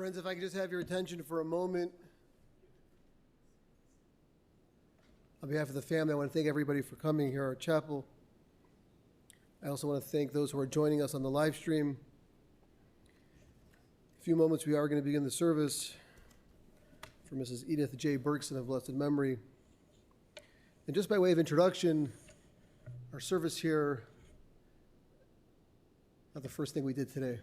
Friends, if I could just have your attention for a moment. On behalf of the family, I want to thank everybody for coming here at our chapel. I also want to thank those who are joining us on the live stream. In a few moments, we are going to begin the service for Mrs. Edith J. Berkson of blessed memory. And just by way of introduction, our service here, not the first thing we did today.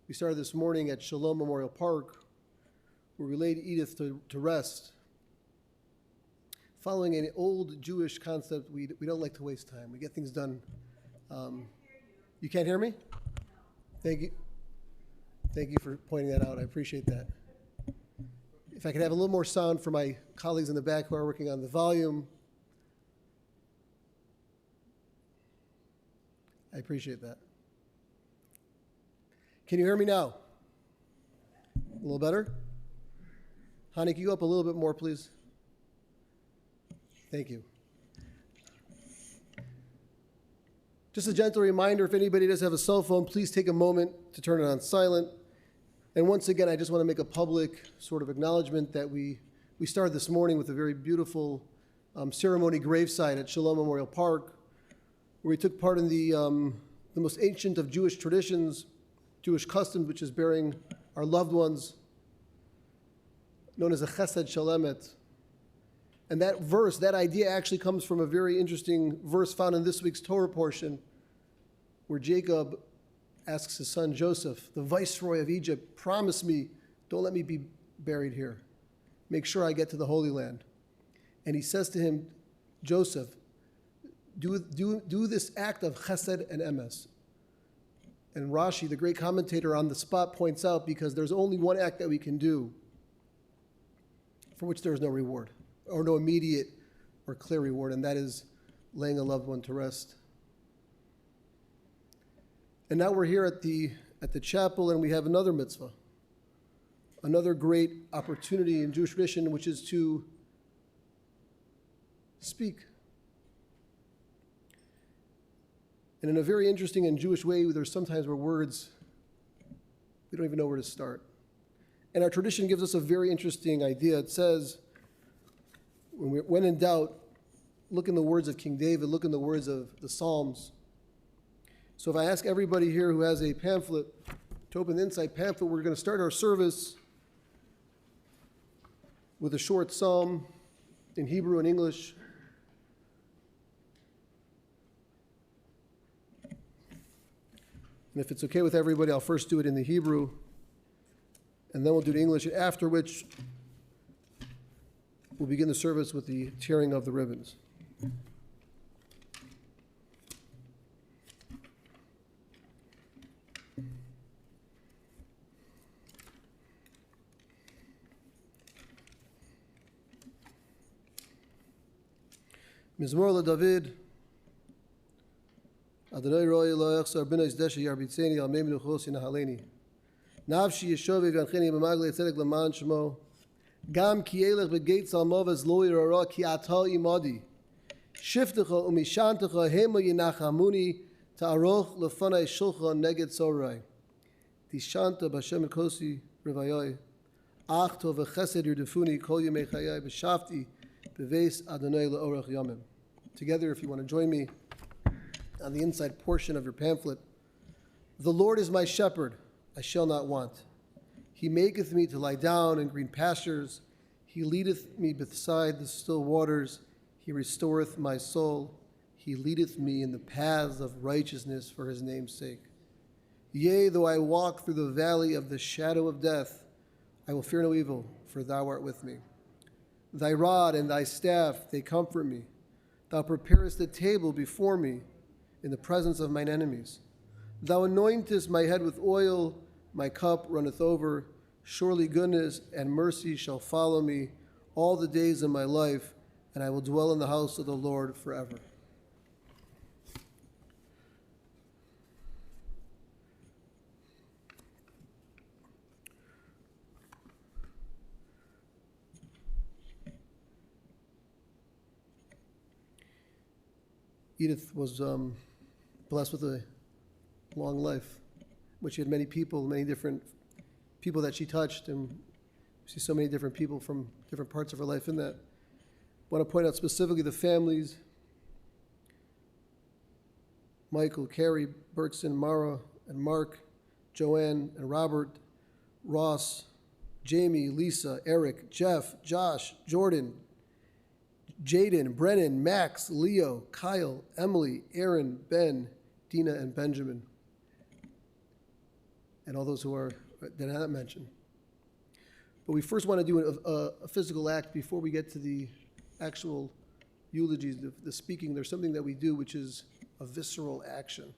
We started this morning at Shalom Memorial Park, where we laid Edith to rest. Following an old Jewish concept, we don't like to waste time. We get things done. You can't hear me? Thank you. Thank you for pointing that out. I appreciate that. If I could have a little more sound for my colleagues in the back who are working on the volume. I appreciate that. Can you hear me now? A little better? Honey, can you go up a little bit more, please? Thank you. Just a gentle reminder, if anybody does have a cell phone, please take a moment to turn it on silent. And once again, I just want to make a public sort of acknowledgement that we started this morning with a very beautiful ceremony gravesite at Shalom Memorial Park, where we took part in the most ancient of Jewish traditions, Jewish customs, which is burying our loved ones, known as a chesed shalemet. And that verse, that idea actually comes from a very interesting verse found in this week's Torah portion, where Jacob asks his son Joseph, the viceroy of Egypt, promise me, don't let me be buried here. Make sure I get to the Holy Land. And he says to him, Joseph, do this act of chesed and emes. And Rashi, the great commentator on the spot, points out, because there's only one act that we can do for which there is no reward, or no immediate or clear reward, and that is laying a loved one to rest. And now we're here at the chapel, and we have another mitzvah, another great opportunity in Jewish tradition, which is to speak. And in a very interesting and Jewish way, there's sometimes where words, we don't even know where to start. And our tradition gives us a very interesting idea. It says, when in doubt, look in the words of King David, look in the words of the Psalms. So if I ask everybody here who has a pamphlet to open the inside pamphlet, we're going to start our service with a short psalm in Hebrew and English. And if it's okay with everybody, I'll first do it in the Hebrew, and then we'll do the English, after which we'll begin the service with the tearing of the ribbons. Mizmor LeDavid. Adonai roi lo yachsar b'nais deshe yarbitzeni al mei menuchos yinahaleni. Nafshi yeshove v'yancheni b'magle tzedek l'man shemo. Gam ki elech b'geitz al moves lo yirara ki ata imadi. Shiftecha umishantecha hema yinachamuni ta'aroch lefanai shulcha neged sorai. Tishanta b'Hashem kosi revayai. Ach tov v'chesed yurdefuni kol yemei chayai b'shafti b'veis Adonai le'orach yamim. Together, if you want to join me on the inside portion of your pamphlet. The Lord is my shepherd, I shall not want. He maketh me to lie down in green pastures. He leadeth me beside the still waters. He restoreth my soul. He leadeth me in the paths of righteousness for his name's sake. Yea, though I walk through the valley of the shadow of death, I will fear no evil, for thou art with me. Thy rod and thy staff, they comfort me. Thou preparest a table before me in the presence of mine enemies. Thou anointest my head with oil, my cup runneth over. Surely goodness and mercy shall follow me all the days of my life, and I will dwell in the house of the Lord forever. Edith was blessed with a long life, which she had many people, many different people that she touched, and we see so many different people from different parts of her life in that. I want to point out specifically the families: Michael, Carrie, Berkson, Mara, and Mark, Joanne, and Robert, Ross, Jamie, Lisa, Eric, Jeff, Josh, Jordan, Jaden, Brennan, Max, Leo, Kyle, Emily, Aaron, Ben, Dina, and Benjamin, and all those who are that I haven't mentioned. But we first want to do a physical act before we get to the actual eulogies, the speaking. There's something that we do which is a visceral action,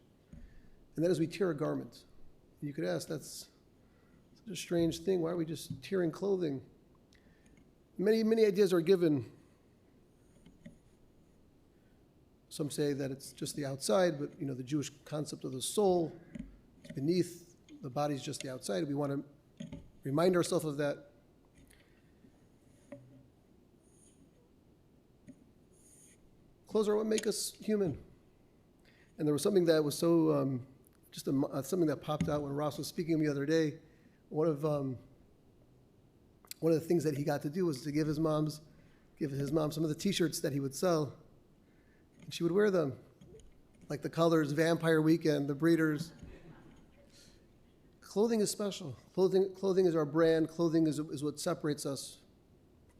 and that is we tear a garment. You could ask, that's such a strange thing. Why are we just tearing clothing? Many ideas are given. Some say that it's just the outside, but the Jewish concept of the soul is beneath, the body's just the outside. We want to remind ourselves of that. Clothes are what make us human. And there was something that was so, something that popped out when Ross was speaking the other day. One of the things that he got to do was to give his mom some of the T-shirts that he would sell, and she would wear them, like the colors, Vampire Weekend, the Breeders. Clothing is special. Clothing is our brand. Clothing is what separates us,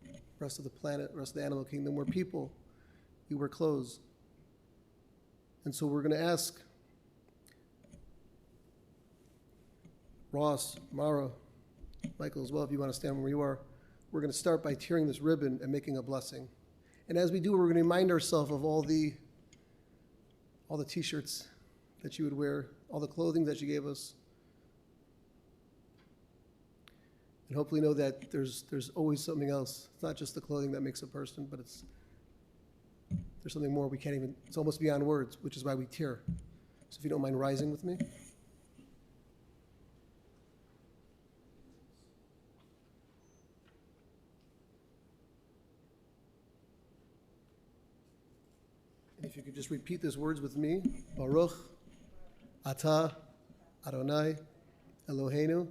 the rest of the planet, the rest of the animal kingdom. We're people. We wear clothes. And so we're going to ask Ross, Mara, Michael as well, if you want to stand where you are. We're going to start by tearing this ribbon and making a blessing. And as we do, we're going to remind ourselves of all the T-shirts that you would wear, all the clothing that you gave us. And hopefully know that there's always something else. It's not just the clothing that makes a person, but there's something more we can't even, it's almost beyond words, which is why we tear. So if you don't mind rising with me. And if you could just repeat these words with me. Baruch Atah Adonai Eloheinu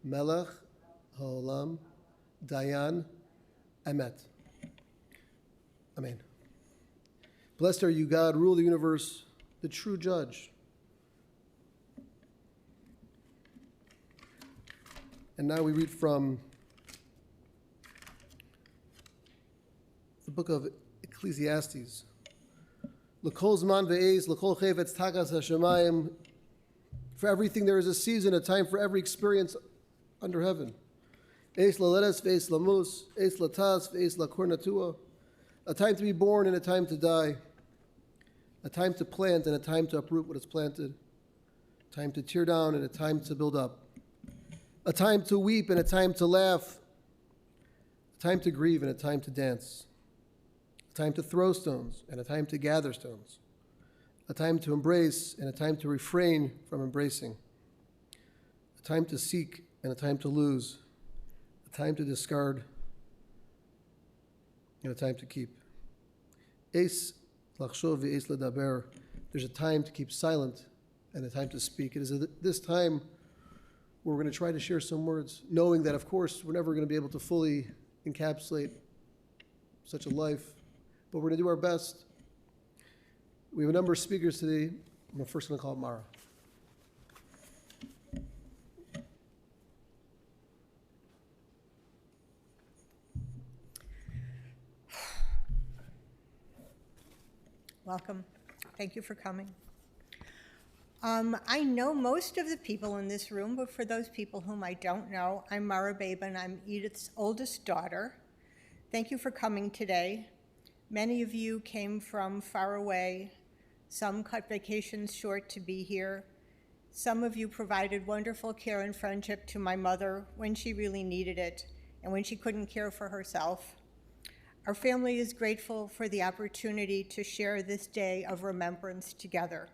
Melech Haolam Dayan Emet. Amen. Blessed are you, God, rule the universe, the true judge. And now we read from the book of Ecclesiastes. L'kol zman ve'ez, l'kol chevetz takas hashemayim. For everything there is a season, a time for every experience under heaven. Eis laledes ve'eis lamus, eis latas ve'eis lakor natua. A time to be born and a time to die. A time to plant and a time to uproot what is planted. A time to tear down and a time to build up. A time to weep and a time to laugh. A time to grieve and a time to dance. A time to throw stones and a time to gather stones. A time to embrace and a time to refrain from embracing. A time to seek and a time to lose. A time to discard and a time to keep. Eis lachshov ve'eis ledaber. There's a time to keep silent and a time to speak. It is at this time where we're going to try to share some words, knowing that, of course, we're never going to be able to fully encapsulate such a life, but we're going to do our best. We have a number of speakers today. I'm first going to call Mara. Welcome. Thank you for coming. I know most of the people in this room, but for those people whom I don't know, I'm Mara Babin. I'm Edith's oldest daughter. Thank you for coming today. Many of you came from far away. Some cut vacations short to be here. Some of you provided wonderful care and friendship to my mother when she really needed it and when she couldn't care for herself. Our family is grateful for the opportunity to share this day of remembrance together.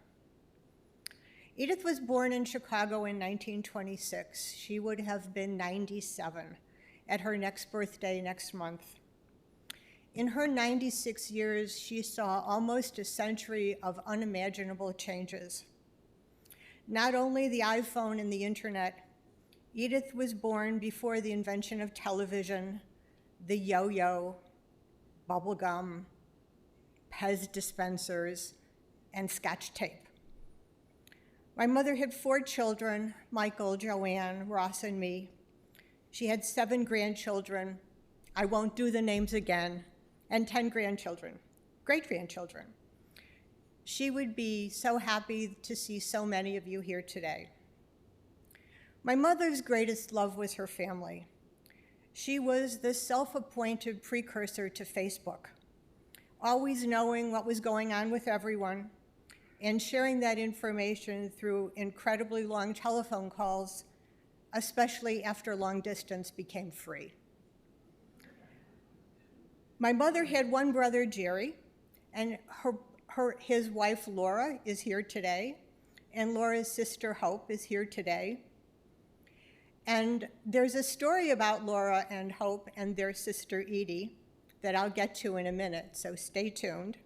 Edith was born in Chicago in 1926. She would have been 97 at her next birthday next month. In her 96 years, she saw almost a century of unimaginable changes. Not only the iPhone and the internet, Edith was born before the invention of television, the yo-yo, bubblegum, Pez dispensers, and Scotch tape. My mother had 4 children, Michael, Joanne, Ross, and me. She had 7 grandchildren, I won't do the names again, and 10 grandchildren, great-grandchildren. She would be so happy to see so many of you here today. My mother's greatest love was her family. She was the self-appointed precursor to Facebook, always knowing what was going on with everyone and sharing that information through incredibly long telephone calls, especially after long distance became free. My mother had 1 brother, Jerry, and his wife, Laura, is here today, and Laura's sister, Hope, is here today. And there's a story about Laura and Hope and their sister, Edie, that I'll get to in a minute, so stay tuned.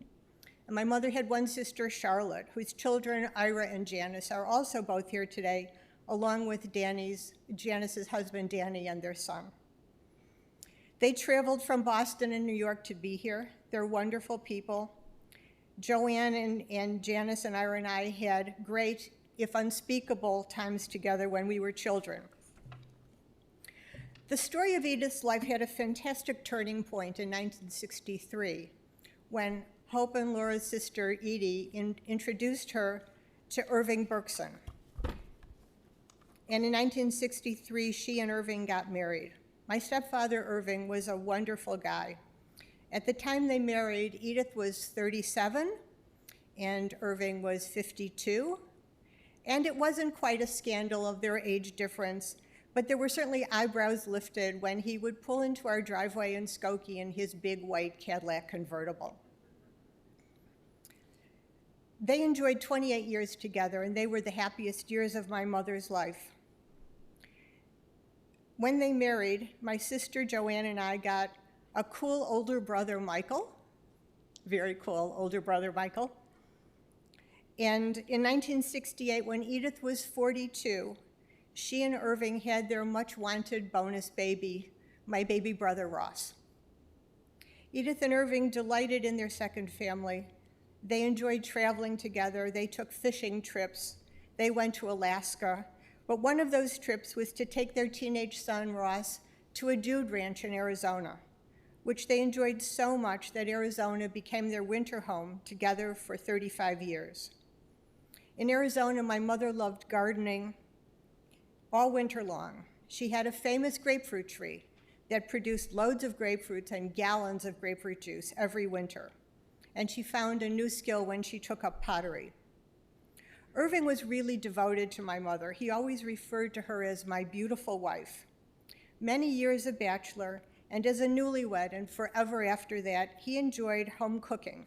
And my mother had 1 sister, Charlotte, whose children, Ira and Janice, are also both here today, along with Janice's husband, Danny, and their son. They traveled from Boston and New York to be here. They're wonderful people. Joanne and Janice and Ira and I had great, if unspeakable, times together when we were children. The story of Edith's life had a fantastic turning point in 1963 when Hope and Laura's sister, Edie, introduced her to Irving Berkson. And in 1963, she and Irving got married. My stepfather, Irving, was a wonderful guy. At the time they married, Edith was 37 and Irving was 52. And it wasn't quite a scandal of their age difference, but there were certainly eyebrows lifted when he would pull into our driveway in Skokie in his big white Cadillac convertible. They enjoyed 28 years together, and they were the happiest years of my mother's life. When they married, my sister Joanne and I got a cool older brother, Michael, very cool older brother, Michael. And in 1968, when Edith was 42, she and Irving had their much-wanted bonus baby, my baby brother, Ross. Edith and Irving delighted in their second family. They enjoyed traveling together. They took fishing trips. They went to Alaska. But one of those trips was to take their teenage son, Ross, to a dude ranch in Arizona, which they enjoyed so much that Arizona became their winter home together for 35 years. In Arizona, my mother loved gardening all winter long. She had a famous grapefruit tree that produced loads of grapefruits and gallons of grapefruit juice every winter. And she found a new skill when she took up pottery. Irving was really devoted to my mother. He always referred to her as my beautiful wife. Many years a bachelor, and as a newlywed, and forever after that, he enjoyed home cooking.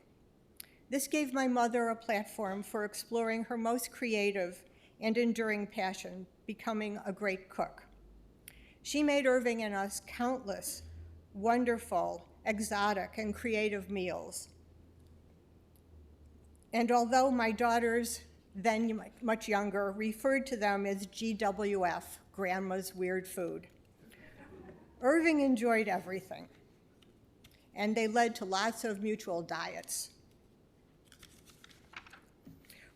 This gave my mother a platform for exploring her most creative and enduring passion, becoming a great cook. She made Irving and us countless wonderful, exotic, and creative meals. And although my daughters, then much younger, referred to them as GWF, Grandma's Weird Food, Irving enjoyed everything, and they led to lots of mutual diets.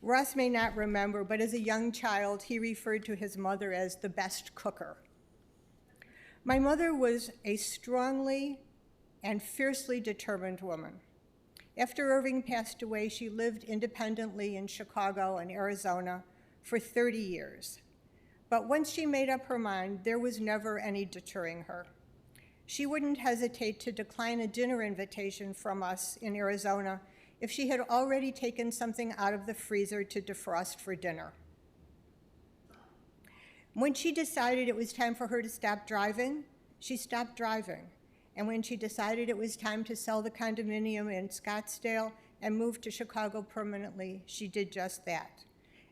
Russ may not remember, but as a young child, he referred to his mother as the best cooker. My mother was a strongly and fiercely determined woman. After Irving passed away, she lived independently in Chicago and Arizona for 30 years. But once she made up her mind, there was never any deterring her. She wouldn't hesitate to decline a dinner invitation from us in Arizona if she had already taken something out of the freezer to defrost for dinner. When she decided it was time for her to stop driving, she stopped driving. And when she decided it was time to sell the condominium in Scottsdale and move to Chicago permanently, she did just that.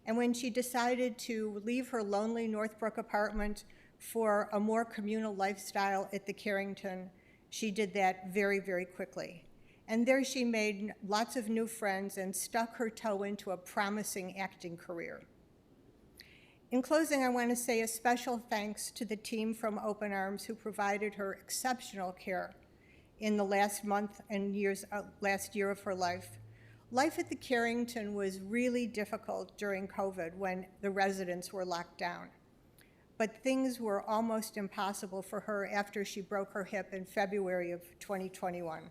And when she decided to leave her lonely Northbrook apartment for a more communal lifestyle at the Carrington, she did that very, very quickly. And there she made lots of new friends and stuck her toe into a promising acting career. In closing, I want to say a special thanks to the team from Open Arms who provided her exceptional care in the last month and last year of her life. Life at the Carrington was really difficult during COVID when the residents were locked down. But things were almost impossible for her after she broke her hip in February of 2021.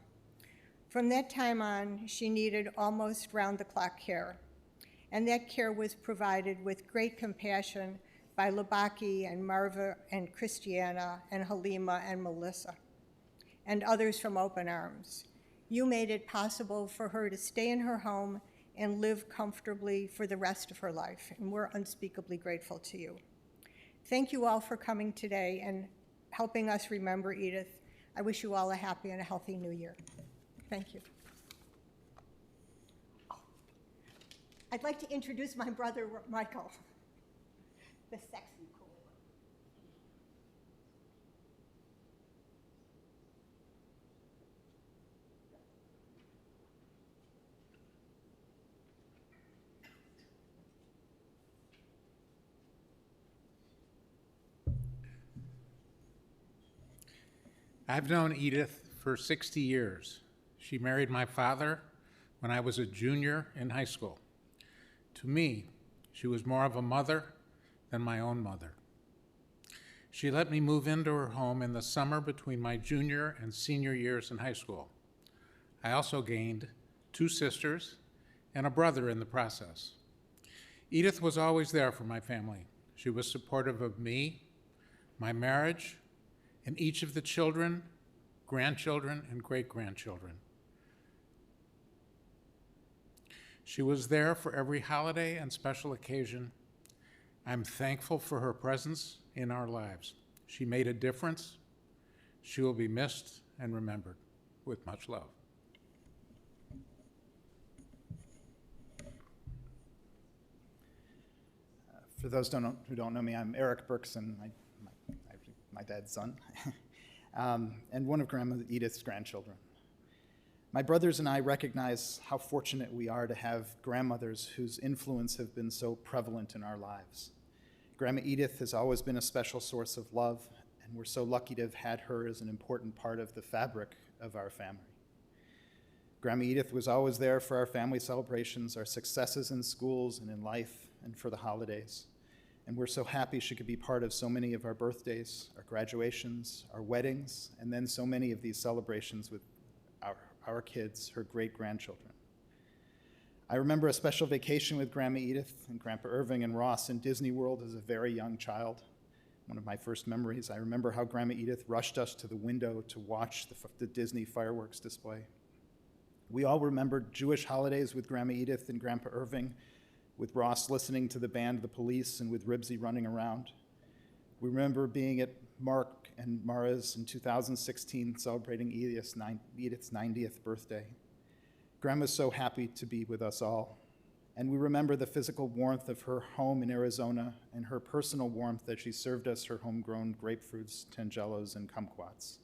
From that time on, she needed almost round-the-clock care. And that care was provided with great compassion by Labaki and Marva and Christiana and Halima and Melissa and others from Open Arms. You made it possible for her to stay in her home and live comfortably for the rest of her life, and we're unspeakably grateful to you. Thank you all for coming today and helping us remember Edith. I wish you all a happy and a healthy new year. Thank you. I'd like to introduce my brother, Michael, the sexy cool one. I've known Edith for 60 years. She married my father when I was a junior in high school. To me, she was more of a mother than my own mother. She let me move into her home in the summer between my junior and senior years in high school. I also gained 2 sisters and a brother in the process. Edith was always there for my family. She was supportive of me, my marriage, and each of the children, grandchildren, and great-grandchildren. She was there for every holiday and special occasion. I'm thankful for her presence in our lives. She made a difference. She will be missed and remembered. With much love. For those who don't know me, I'm Eric Berkson, my dad's son, and one of Grandma Edith's grandchildren. My brothers and I recognize how fortunate we are to have grandmothers whose influence have been so prevalent in our lives. Grandma Edith has always been a special source of love, and we're so lucky to have had her as an important part of the fabric of our family. Grandma Edith was always there for our family celebrations, our successes in schools and in life, and for the holidays. And we're so happy she could be part of so many of our birthdays, our graduations, our weddings, and then so many of these celebrations with our kids, her great-grandchildren. I remember a special vacation with Grandma Edith and Grandpa Irving and Ross in Disney World as a very young child. One of my first memories. I remember how Grandma Edith rushed us to the window to watch the Disney fireworks display. We all remembered Jewish holidays with Grandma Edith and Grandpa Irving, with Ross listening to the band The Police and with Ribsy running around. We remember being at Mark and Mara's in 2016 celebrating Edith's 90th birthday. Grandma's so happy to be with us all. And we remember the physical warmth of her home in Arizona and her personal warmth as she served us her homegrown grapefruits, tangelos, and kumquats.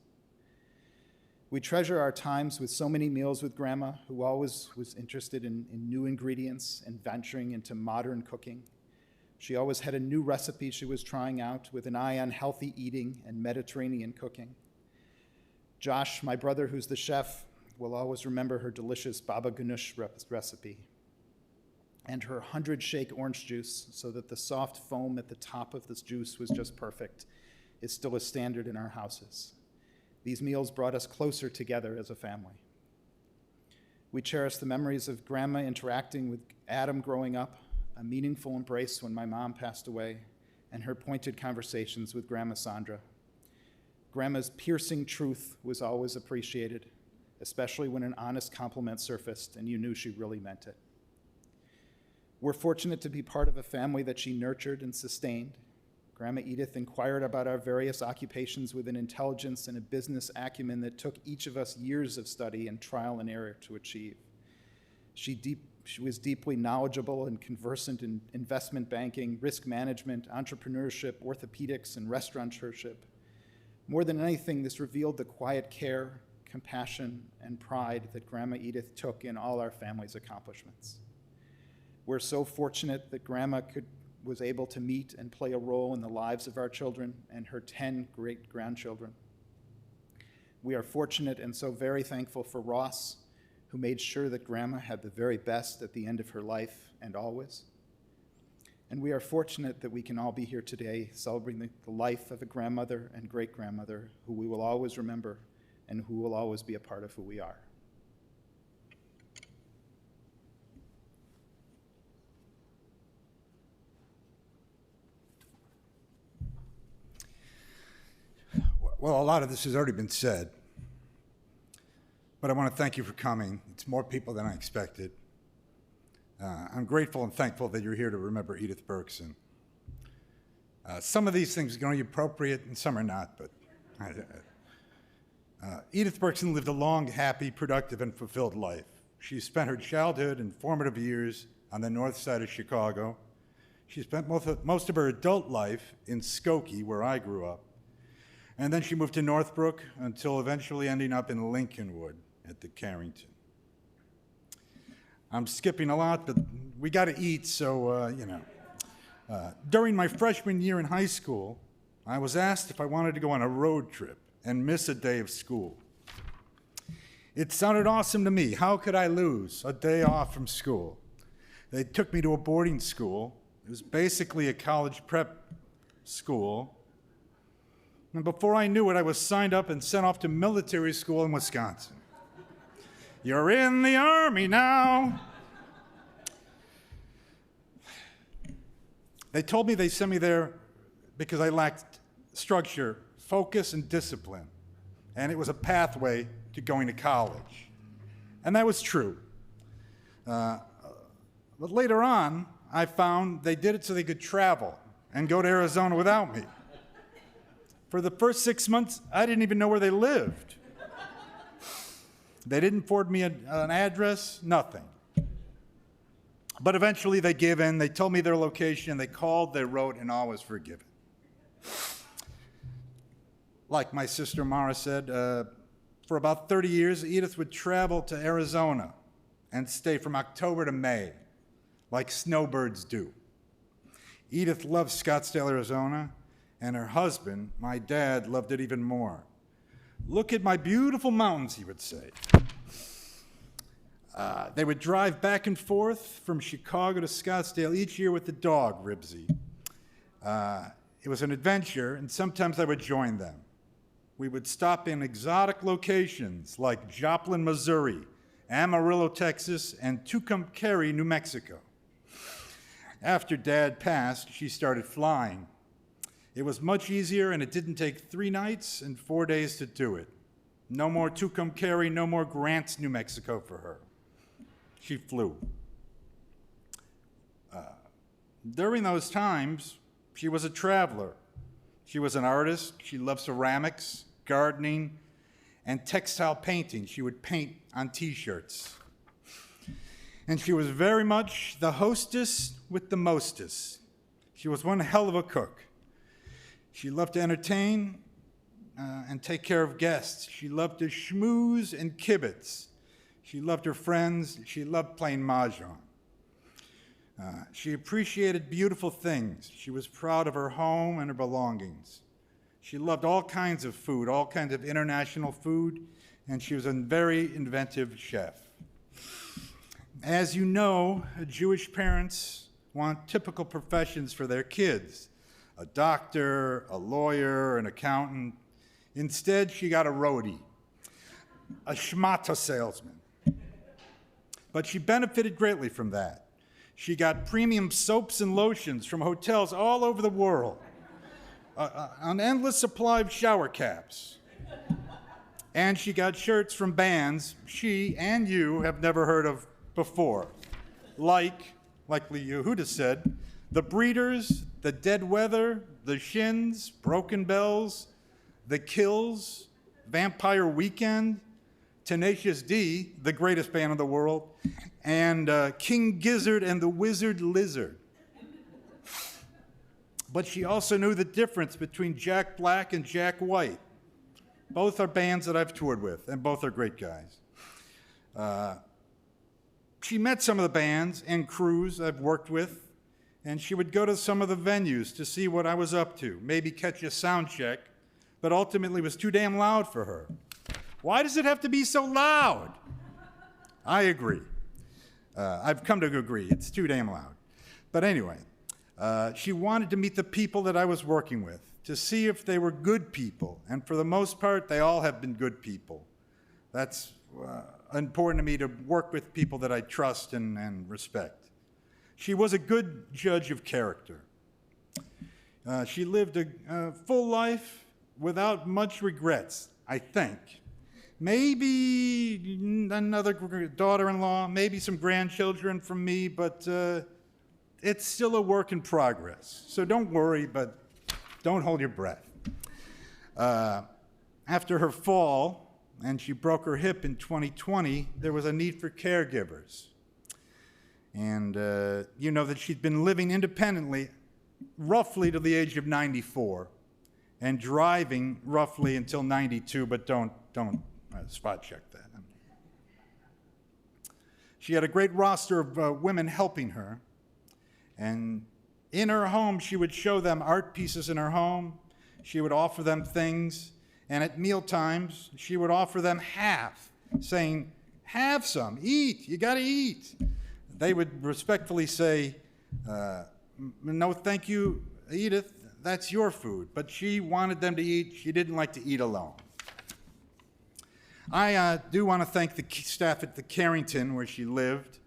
We treasure our times with so many meals with Grandma, who always was interested in new ingredients and venturing into modern cooking. She always had a new recipe she was trying out with an eye on healthy eating and Mediterranean cooking. Josh, my brother who's the chef, will always remember her delicious baba ganoush recipe and her 100-shake orange juice so that the soft foam at the top of this juice was just perfect is still a standard in our houses. These meals brought us closer together as a family. We cherish the memories of Grandma interacting with Adam growing up, a meaningful embrace when my mom passed away, and her pointed conversations with Grandma Sandra. Grandma's piercing truth was always appreciated, especially when an honest compliment surfaced and you knew she really meant it. We're fortunate to be part of a family that she nurtured and sustained. Grandma Edith inquired about our various occupations with an intelligence and a business acumen that took each of us years of study and trial and error to achieve. She was deeply knowledgeable and conversant in investment banking, risk management, entrepreneurship, orthopedics, and restaurateurship. More than anything, this revealed the quiet care, compassion, and pride that Grandma Edith took in all our family's accomplishments. We're so fortunate that Grandma could was able to meet and play a role in the lives of our children and her 10 great-grandchildren. We are fortunate and so very thankful for Ross, who made sure that Grandma had the very best at the end of her life and always. And we are fortunate that we can all be here today celebrating the life of a grandmother and great-grandmother who we will always remember and who will always be a part of who we are. Well, a lot of this has already been said, but I want to thank you for coming. It's more people than I expected. I'm grateful and thankful that you're here to remember Edith Berkson. Some of these things are going to be appropriate and some are not, but Edith Berkson lived a long, happy, productive, and fulfilled life. She spent her childhood and formative years on the north side of Chicago. She spent most of her adult life in Skokie, where I grew up. And then she moved to Northbrook until eventually ending up in Lincolnwood at the Carrington. I'm skipping a lot, but we got to eat, so, During my freshman year in high school, I was asked if I wanted to go on a road trip and miss a day of school. It sounded awesome to me. How could I lose a day off from school? They took me to a boarding school. It was basically a college prep school. And before I knew it, I was signed up and sent off to military school in Wisconsin. You're in the Army now. They told me they sent me there because I lacked structure, focus, and discipline. And it was a pathway to going to college. And that was true. But later on, I found they did it so they could travel and go to Arizona without me. For the first 6 months, I didn't even know where they lived. They didn't forward me an address, nothing. But eventually they gave in. They told me their location. They called, they wrote, and all was forgiven. Like my sister Mara said, for about 30 years, Edith would travel to Arizona and stay from October to May, like snowbirds do. Edith loved Scottsdale, Arizona, and her husband, my dad, loved it even more. Look at my beautiful mountains, he would say. They would drive back and forth from Chicago to Scottsdale each year with the dog, Ribsy. It was an adventure, and sometimes I would join them. We would stop in exotic locations like Joplin, Missouri, Amarillo, Texas, and Tucumcari, New Mexico. After Dad passed, she started flying. It was much easier, and it didn't take 3 nights and 4 days to do it. No more Tucumcari, no more Grants, New Mexico for her. She flew. During those times, she was a traveler. She was an artist. She loved ceramics, gardening, and textile painting. She would paint on T-shirts. And she was very much the hostess with the mostest. She was one hell of a cook. She loved to entertain and take care of guests. She loved to schmooze and kibitz. She loved her friends. She loved playing mahjong. She appreciated beautiful things. She was proud of her home and her belongings. She loved all kinds of food, all kinds of international food, and she was a very inventive chef. As you know, Jewish parents want typical professions for their kids: a doctor, a lawyer, an accountant. Instead, she got a roadie, a schmata salesman. But she benefited greatly from that. She got premium soaps and lotions from hotels all over the world, an endless supply of shower caps. And she got shirts from bands she and you have never heard of before, like Lee Yehuda said, the Breeders, the Dead Weather, the Shins, Broken Bells, the Kills, Vampire Weekend, Tenacious D, the greatest band in the world, and King Gizzard and the Wizard Lizard. But she also knew the difference between Jack Black and Jack White. Both are bands that I've toured with, and both are great guys. She met some of the bands and crews I've worked with, and she would go to some of the venues to see what I was up to, maybe catch a sound check, but ultimately it was too damn loud for her. Why does it have to be so loud? I agree. I've come to agree. It's too damn loud. But anyway, she wanted to meet the people that I was working with, to see if they were good people. And for the most part, they all have been good people. That's important to me, to work with people that I trust and respect. She was a good judge of character. She lived a full life without much regrets, I think. Maybe another daughter-in-law, maybe some grandchildren from me, but it's still a work in progress. So don't worry, but don't hold your breath. After her fall, and she broke her hip in 2020, there was a need for caregivers. And you know that she'd been living independently roughly to the age of 94 and driving roughly until 92, but don't spot check that. She had a great roster of women helping her, and in her home she would show them art pieces in her home. She would offer them things, and at meal times she would offer them half, saying, "Have some, eat, you gotta eat." They would respectfully say, "No, thank you, Edith, that's your food." But she wanted them to eat. She didn't like to eat alone. I do want to thank the staff at the Carrington where she lived.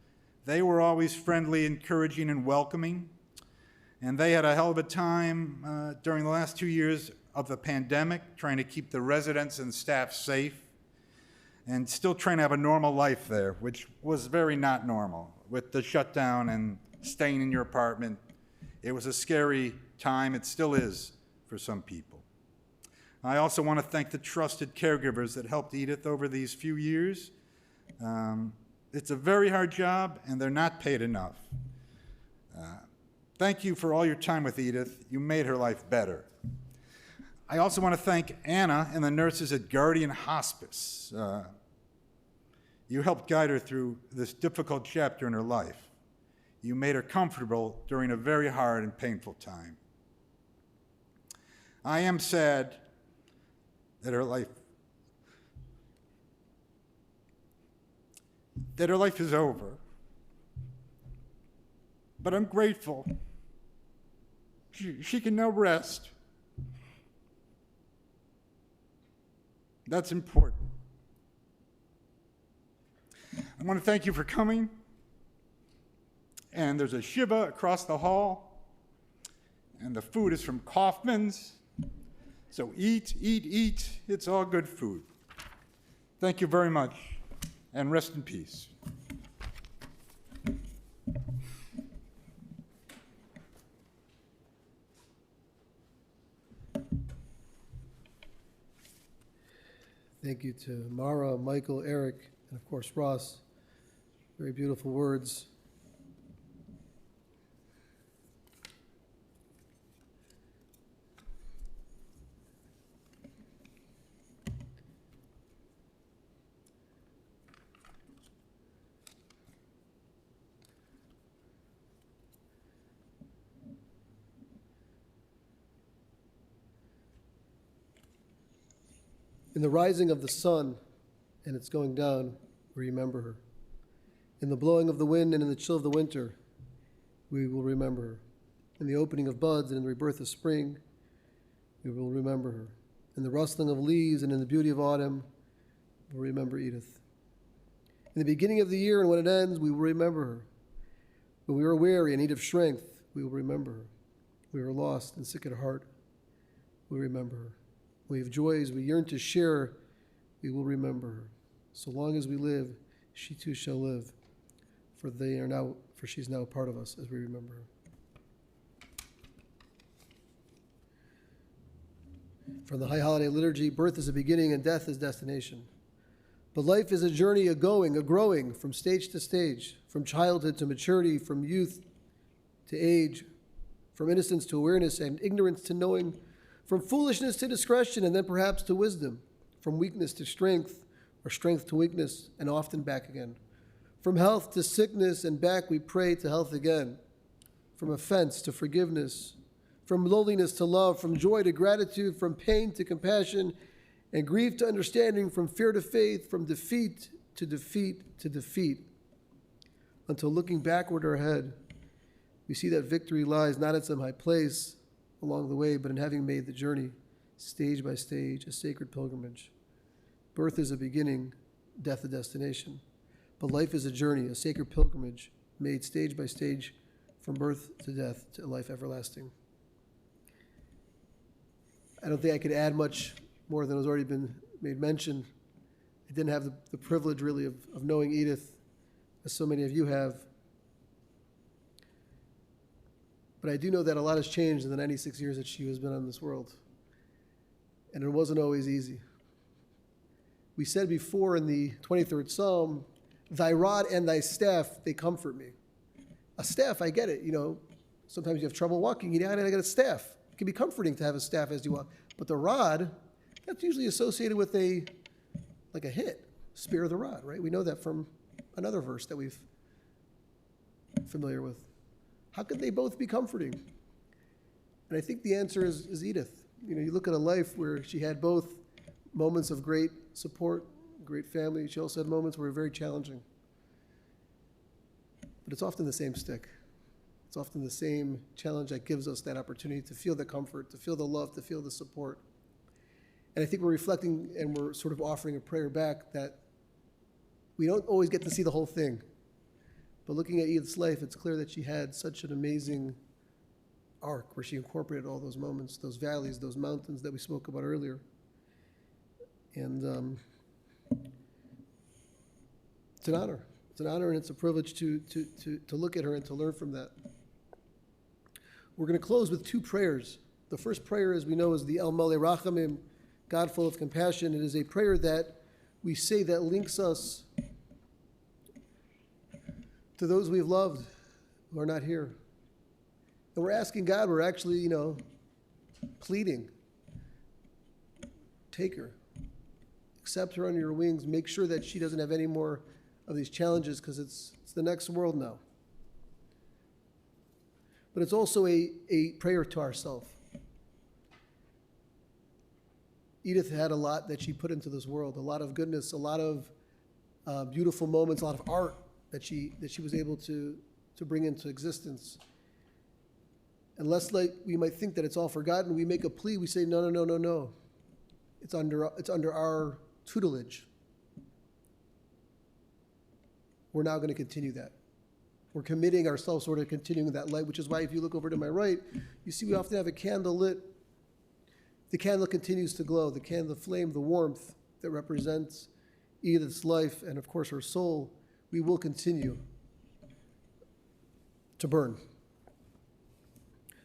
They were always friendly, encouraging, and welcoming. And they had a hell of a time during the last 2 years of the pandemic, trying to keep the residents and staff safe, and still trying to have a normal life there, which was very not normal. With the shutdown and staying in your apartment, it was a scary time. It still is for some people. I also want to thank the trusted caregivers that helped Edith over these few years. It's a very hard job, and they're not paid enough. Thank you for all your time with Edith. You made her life better. I also want to thank Anna and the nurses at Guardian Hospice. You helped guide her through this difficult chapter in her life. You made her comfortable during a very hard and painful time. I am sad that her life is over. But I'm grateful. She can now rest. That's important. I want to thank you for coming. And there's a shiva across the hall. And the food is from Kaufman's. So eat, eat, eat. It's all good food. Thank you very much, and rest in peace. Thank you to Mara, Michael, Eric, and of course Ross. Very beautiful words. In the rising of the sun and its going down, we remember her. In the blowing of the wind and in the chill of the winter, we will remember her. In the opening of buds and in the rebirth of spring, we will remember her. In the rustling of leaves and in the beauty of autumn, we'll remember Edith. In the beginning of the year and when it ends, we will remember her. When we are weary in need of strength, we will remember her. We are lost and sick at heart, we remember her. We have joys we yearn to share, we will remember her. So long as we live, she too shall live, for she's now a part of us as we remember her. From the High Holiday Liturgy, birth is a beginning and death is destination. But life is a journey, a going, a growing from stage to stage, from childhood to maturity, from youth to age, from innocence to awareness and ignorance to knowing, from foolishness to discretion, and then perhaps to wisdom, from weakness to strength, or strength to weakness, and often back again. From health to sickness, and back we pray to health again. from offense to forgiveness, from loneliness to love, from joy to gratitude, from pain to compassion, and grief to understanding, from fear to faith, from defeat to defeat to defeat, until looking backward or ahead, we see that victory lies not at some high place along the way, but in having made the journey, stage by stage, a sacred pilgrimage. Birth is a beginning, death a destination. But life is a journey, a sacred pilgrimage, made stage by stage, from birth to death to life everlasting. I don't think I could add much more than has already been made mention. I didn't have the privilege, really, of knowing Edith, as so many of you have. But I do know that a lot has changed in the 96 years that she has been on this world. And it wasn't always easy. We said before in the 23rd Psalm, thy rod and thy staff, they comfort me. A staff, I get it. Sometimes you have trouble walking, and I got a staff. It can be comforting to have a staff as you walk. But the rod, that's usually associated with a hit, spear of the rod, right? We know that from another verse that we're familiar with. How could they both be comforting? And I think the answer is Edith. You look at a life where she had both moments of great support, great family. She also had moments where were very challenging. But it's often the same stick. It's often the same challenge that gives us that opportunity to feel the comfort, to feel the love, to feel the support. And I think we're reflecting and we're sort of offering a prayer back that we don't always get to see the whole thing. But looking at Edith's life, it's clear that she had such an amazing arc where she incorporated all those moments, those valleys, those mountains that we spoke about earlier. And it's an honor. It's an honor and it's a privilege to look at her and to learn from that. We're going to close with two prayers. The first prayer, as we know, is the El Malei Rachamim, God full of compassion. It is a prayer that we say that links us to those we've loved who are not here. And we're asking God, we're actually, pleading. Take her. Accept her under your wings. Make sure that she doesn't have any more of these challenges, because it's the next world now. But it's also a prayer to ourselves. Edith had a lot that she put into this world, a lot of goodness, a lot of beautiful moments, a lot of art that she was able to bring into existence. And lest we might think that it's all forgotten, we make a plea, we say, no. It's under our tutelage. We're now going to continue that. We're committing ourselves sort of continuing that light, which is why if you look over to my right, you see we often have a candle lit. The candle continues to glow. The flame, the warmth that represents Edith's life and, of course, her soul, we will continue to burn.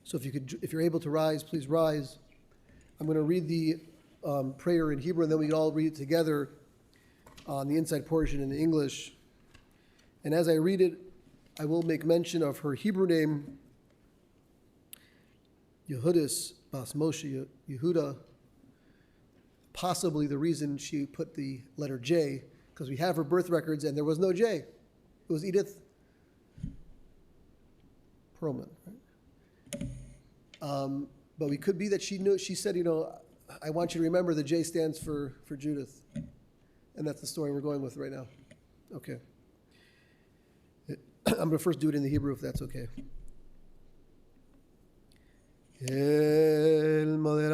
So if you're able to rise, please rise. I'm going to read the prayer in Hebrew, and then we can all read it together on the inside portion in English. And as I read it, I will make mention of her Hebrew name, Yehudis Bas Moshe Yehuda. Possibly the reason she put the letter J, because we have her birth records and there was no J. It was Edith Perlman. Right? But we could be that she said, I want you to remember the J stands for Judith. And that's the story we're going with right now. Okay. I'm going to first do it in the Hebrew, if that's okay. El Malei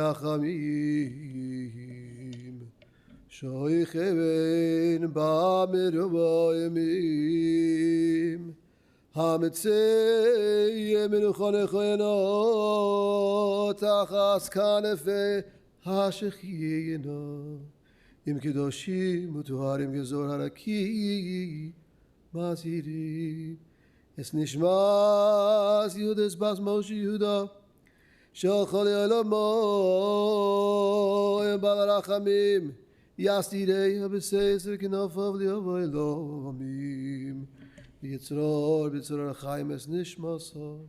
Shoichein Ba'mirubayimim Hamitzei Menuchonecheno Tachas Kanefe Hashechiyena Im Kedoshim Utuharim Gezor Haraki Masiri Es Nishmas Yehudas Bas Moshe Yehuda Shel Chol Olamo Em Bal Rachamim Yastirei Habeseser Kenofav Liavoy Lo Amim Yitzror B'Yitzror Chaim Es Nishmasa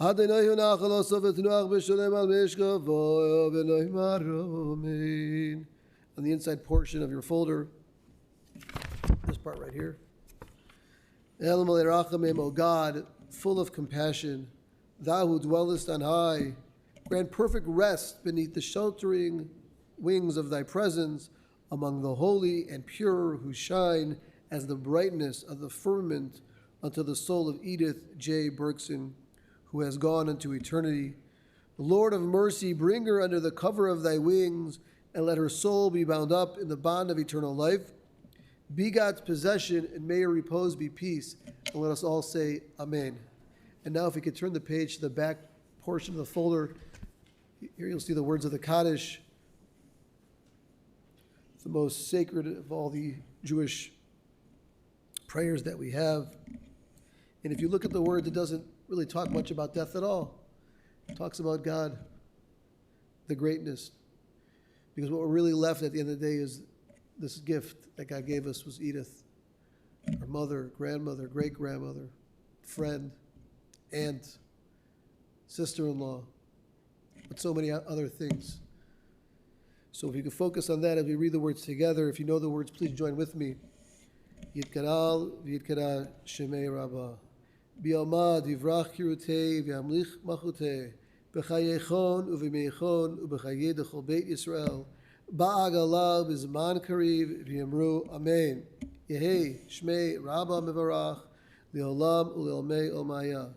Adonai Yonachal Osov Et Noach B'Sholem Al Mishkavo V'Eloi Maromin. On the inside portion of your folder, this part right here. El Malei Rachamim, O God, full of compassion, thou who dwellest on high, grant perfect rest beneath the sheltering wings of thy presence among the holy and pure who shine as the brightness of the firmament unto the soul of Edith J. Berkson, who has gone into eternity. Lord of mercy, bring her under the cover of thy wings, and let her soul be bound up in the bond of eternal life. Be God's possession, and may her repose be peace. And let us all say, Amen. And now if we could turn the page to the back portion of the folder, here you'll see the words of the Kaddish. It's the most sacred of all the Jewish prayers that we have. And if you look at the words, it doesn't really talk much about death at all. It talks about God, the greatness. Because what we're really left at the end of the day is this gift that God gave us was Edith, our mother, grandmother, great-grandmother, friend, aunt, sister-in-law, but so many other things. So if you can focus on that as we read the words together, if you know the words, please join with me. Yitkaral v'yitkara shemei Rabbah. Bi'alma divrach kirutei v'amlich machutei. B'chayechon u'v'meichon u'b'chayei d'chol Beit Yisrael. Ba'agala b'zman kariv v'yamru Amen. Yehei shmei Rabbah mevarach le'olam u'le'olmei olmaya.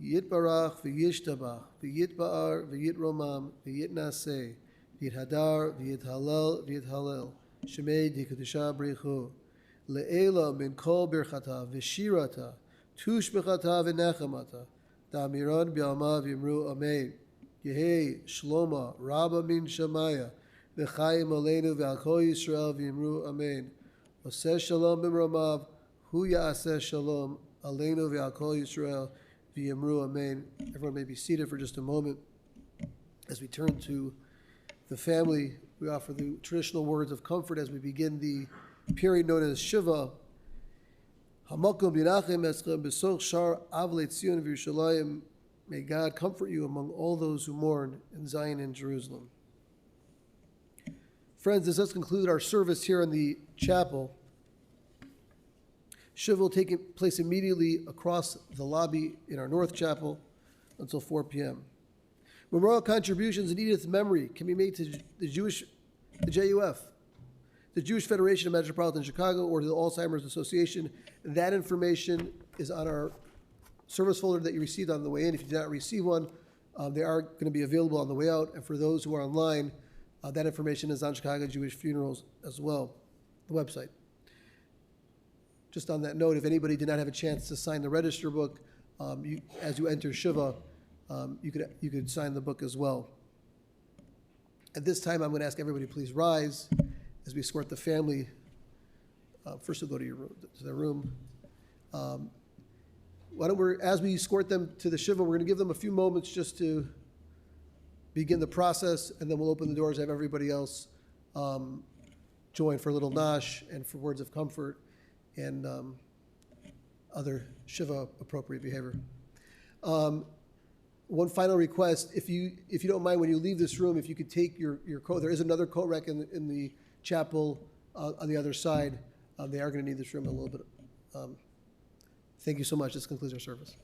Yitbarach v'yishtabach v'yitba'ar v'yitromam v'yitnaseh v'yithadar v'yithalel v'yithalel shemei d'kedusha b'richu le'ela min kol birchata v'shirata tush b'chata v'nechamata da'amiran b'alma v'yimru Amen. Yehei shloma Rabbah min shamaya v'chayim aleinu v'al kol Yisrael v'yimru Amen. Oseh shalom b'mramav hu ya'aseh shalom aleinu v'al kol Yisrael v'yimru Amen. Everyone may be seated for just a moment. As we turn to the family, we offer the traditional words of comfort as we begin the period known as Shiva. Hamakom yinachem eschem b'soch shar avlei Tzion v'Yerushalayim. May God comfort you among all those who mourn in Zion and Jerusalem. Friends, this does conclude our service here in the chapel. Shiva will take place immediately across the lobby in our North Chapel until 4 p.m. Memorial contributions in Edith's memory can be made to the JUF, the Jewish Federation of Metropolitan Chicago, or to the Alzheimer's Association. That information is on our service folder that you received on the way in. If you did not receive one, they are going to be available on the way out. And for those who are online, that information is on Chicago Jewish Funerals as well, the website. Just on that note, if anybody did not have a chance to sign the register book, as you enter Shiva, you could sign the book as well. At this time, I'm going to ask everybody to please rise as we escort the family. First, we'll go to their room. As we escort them to the Shiva, we're going to give them a few moments just to begin the process, and then we'll open the doors, have everybody else join for a little nash and for words of comfort and other Shiva appropriate behavior. One final request, if you don't mind, when you leave this room, if you could take your coat. There is another coat rack in the chapel on the other side. They are going to need this room a little bit. Thank you so much. This concludes our service.